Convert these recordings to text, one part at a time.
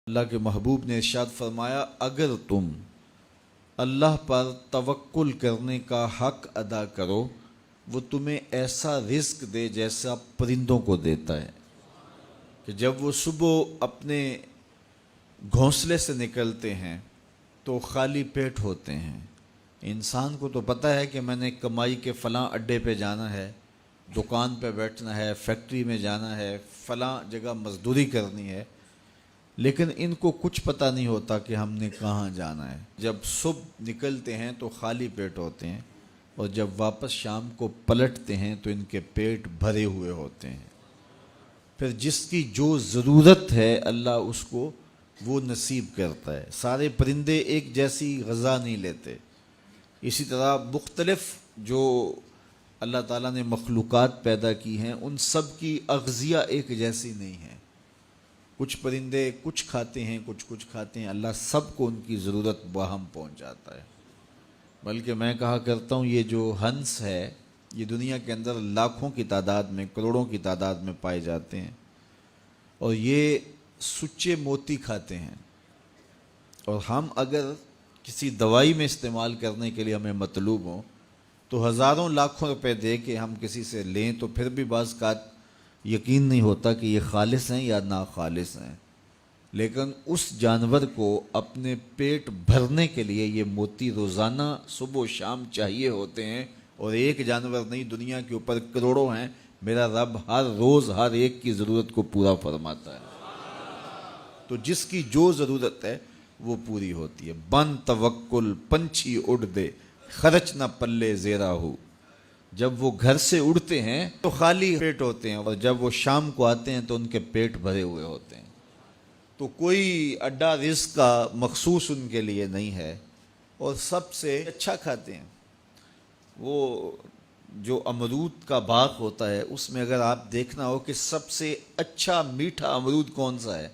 اللہ کے محبوب نے ارشاد فرمایا، اگر تم اللہ پر توکل کرنے کا حق ادا کرو وہ تمہیں ایسا رزق دے جیسا پرندوں کو دیتا ہے کہ جب وہ صبح اپنے گھونسلے سے نکلتے ہیں تو خالی پیٹ ہوتے ہیں۔ انسان کو تو پتہ ہے کہ میں نے کمائی کے فلاں اڈے پہ جانا ہے، دکان پہ بیٹھنا ہے، فیکٹری میں جانا ہے، فلاں جگہ مزدوری کرنی ہے، لیکن ان کو کچھ پتہ نہیں ہوتا کہ ہم نے کہاں جانا ہے۔ جب صبح نکلتے ہیں تو خالی پیٹ ہوتے ہیں اور جب واپس شام کو پلٹتے ہیں تو ان کے پیٹ بھرے ہوئے ہوتے ہیں۔ پھر جس کی جو ضرورت ہے اللہ اس کو وہ نصیب کرتا ہے۔ سارے پرندے ایک جیسی غذا نہیں لیتے، اسی طرح مختلف جو اللہ تعالیٰ نے مخلوقات پیدا کی ہیں ان سب کی اغذیہ ایک جیسی نہیں ہے۔ کچھ پرندے کچھ کھاتے ہیں، کچھ کھاتے ہیں، اللہ سب کو ان کی ضرورت باہم پہنچاتا ہے۔ بلکہ میں کہا کرتا ہوں یہ جو ہنس ہے یہ دنیا کے اندر لاکھوں کی تعداد میں، کروڑوں کی تعداد میں پائے جاتے ہیں، اور یہ سچے موتی کھاتے ہیں، اور ہم اگر کسی دوائی میں استعمال کرنے کے لیے ہمیں مطلوب ہوں تو ہزاروں لاکھوں روپے دے کے ہم کسی سے لیں تو پھر بھی بعض کا یقین نہیں ہوتا کہ یہ خالص ہیں یا ناخالص ہیں، لیکن اس جانور کو اپنے پیٹ بھرنے کے لیے یہ موتی روزانہ صبح و شام چاہیے ہوتے ہیں، اور ایک جانور نہیں، دنیا کے اوپر کروڑوں ہیں، میرا رب ہر روز ہر ایک کی ضرورت کو پورا فرماتا ہے۔ تو جس کی جو ضرورت ہے وہ پوری ہوتی ہے۔ بن توکل پنچھی اڑ دے، خرچ نہ پلے زیرا ہو۔ جب وہ گھر سے اڑتے ہیں تو خالی پیٹ ہوتے ہیں، اور جب وہ شام کو آتے ہیں تو ان کے پیٹ بھرے ہوئے ہوتے ہیں۔ تو کوئی اڈا رزق کا مخصوص ان کے لیے نہیں ہے، اور سب سے اچھا کھاتے ہیں۔ وہ جو امرود کا باغ ہوتا ہے اس میں اگر آپ دیکھنا ہو کہ سب سے اچھا میٹھا امرود کون سا ہے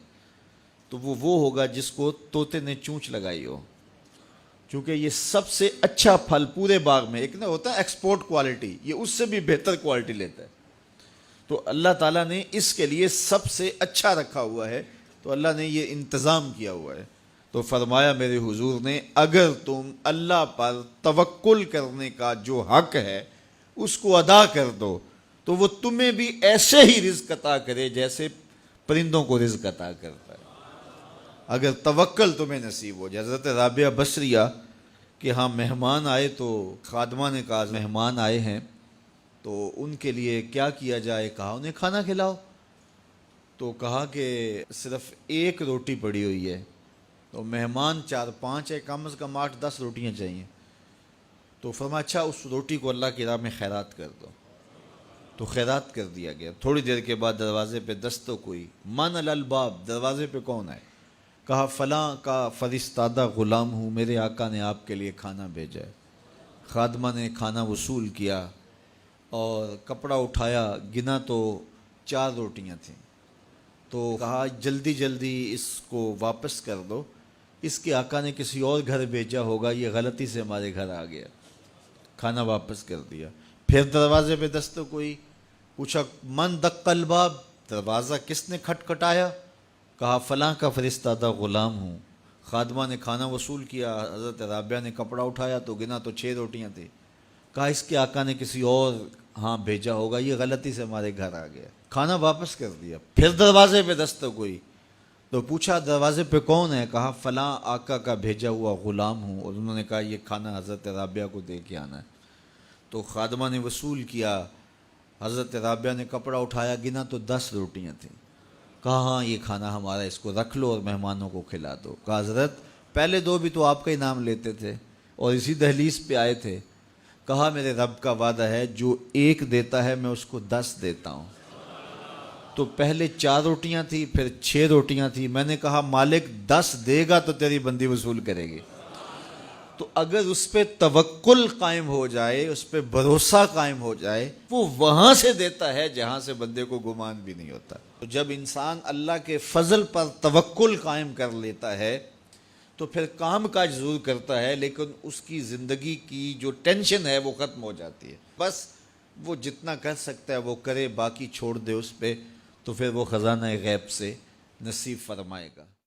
تو وہ ہوگا جس کو طوطے نے چونچ لگائی ہو، کیونکہ یہ سب سے اچھا پھل پورے باغ میں، ایک نہ ہوتا ہے ایکسپورٹ کوالٹی، یہ اس سے بھی بہتر کوالٹی لیتا ہے۔ تو اللہ تعالیٰ نے اس کے لیے سب سے اچھا رکھا ہوا ہے، تو اللہ نے یہ انتظام کیا ہوا ہے۔ تو فرمایا میرے حضور نے، اگر تم اللہ پر توکل کرنے کا جو حق ہے اس کو ادا کر دو تو وہ تمہیں بھی ایسے ہی رزق عطا کرے جیسے پرندوں کو رزق عطا کرتا ہے، اگر توکل تمہیں نصیب ہو جائے۔ حضرت رابعہ بصریہ کہ ہاں مہمان آئے تو خادمہ نے کہا مہمان آئے ہیں تو ان کے لیے کیا کیا جائے، کہا انہیں کھانا کھلاؤ۔ تو کہا کہ صرف ایک روٹی پڑی ہوئی ہے، تو مہمان 4-5 ہے، کم از کم 8-10 روٹیاں چاہیے۔ تو فرمایا اچھا اس روٹی کو اللہ کی راہ میں خیرات کر دو، تو خیرات کر دیا گیا۔ تھوڑی دیر کے بعد دروازے پہ دستک ہوئی، من الباب، دروازے پہ کون ہے؟ کہا فلاں کا فرستادہ غلام ہوں، میرے آقا نے آپ کے لیے کھانا بھیجا ہے۔ خادمہ نے کھانا وصول کیا اور کپڑا اٹھایا، گنا تو 4 روٹیاں تھیں، تو کہا جلدی جلدی اس کو واپس کر دو، اس کے آقا نے کسی اور گھر بھیجا ہوگا، یہ غلطی سے ہمارے گھر آ گیا۔ کھانا واپس کر دیا۔ پھر دروازے پہ دستک ہوئی، پوچھا من دق الباب، دروازہ کس نے کھٹکھٹایا؟ کہا فلاں کا فرستادہ غلام ہوں۔ خادمہ نے کھانا وصول کیا، حضرت رابعہ نے کپڑا اٹھایا تو گنا تو 6 روٹیاں تھیں، کہا اس کے آقا نے کسی اور ہاں بھیجا ہوگا، یہ غلطی سے ہمارے گھر آ گیا۔ کھانا واپس کر دیا۔ پھر دروازے پہ دستک ہوئی تو پوچھا دروازے پہ کون ہے؟ کہا فلاں آقا کا بھیجا ہوا غلام ہوں، اور انہوں نے کہا یہ کھانا حضرت رابعہ کو دے کے آنا ہے۔ تو خادمہ نے وصول کیا، حضرت رابعہ نے کپڑا اٹھایا، گنا تو 10 روٹیاں تھیں، کہا ہاں یہ کھانا ہمارا، اس کو رکھ لو اور مہمانوں کو کھلا دو۔ کہا حضرت پہلے 2 بھی تو آپ کا ہی نام لیتے تھے اور اسی دہلیز پہ آئے تھے۔ کہا میرے رب کا وعدہ ہے جو 1 دیتا ہے میں اس کو 10 دیتا ہوں۔ تو پہلے 4 روٹیاں تھی، پھر 6 روٹیاں تھی، میں نے کہا مالک 10 دے گا تو تیری بندی وصول کرے گی۔ تو اگر اس پہ توکل قائم ہو جائے، اس پہ بھروسہ قائم ہو جائے، وہ وہاں سے دیتا ہے جہاں سے بندے کو گمان بھی نہیں ہوتا۔ تو جب انسان اللہ کے فضل پر توکل قائم کر لیتا ہے تو پھر کام کاج ضرور کرتا ہے، لیکن اس کی زندگی کی جو ٹینشن ہے وہ ختم ہو جاتی ہے۔ بس وہ جتنا کر سکتا ہے وہ کرے، باقی چھوڑ دے اس پہ، تو پھر وہ خزانہ غیب سے نصیب فرمائے گا۔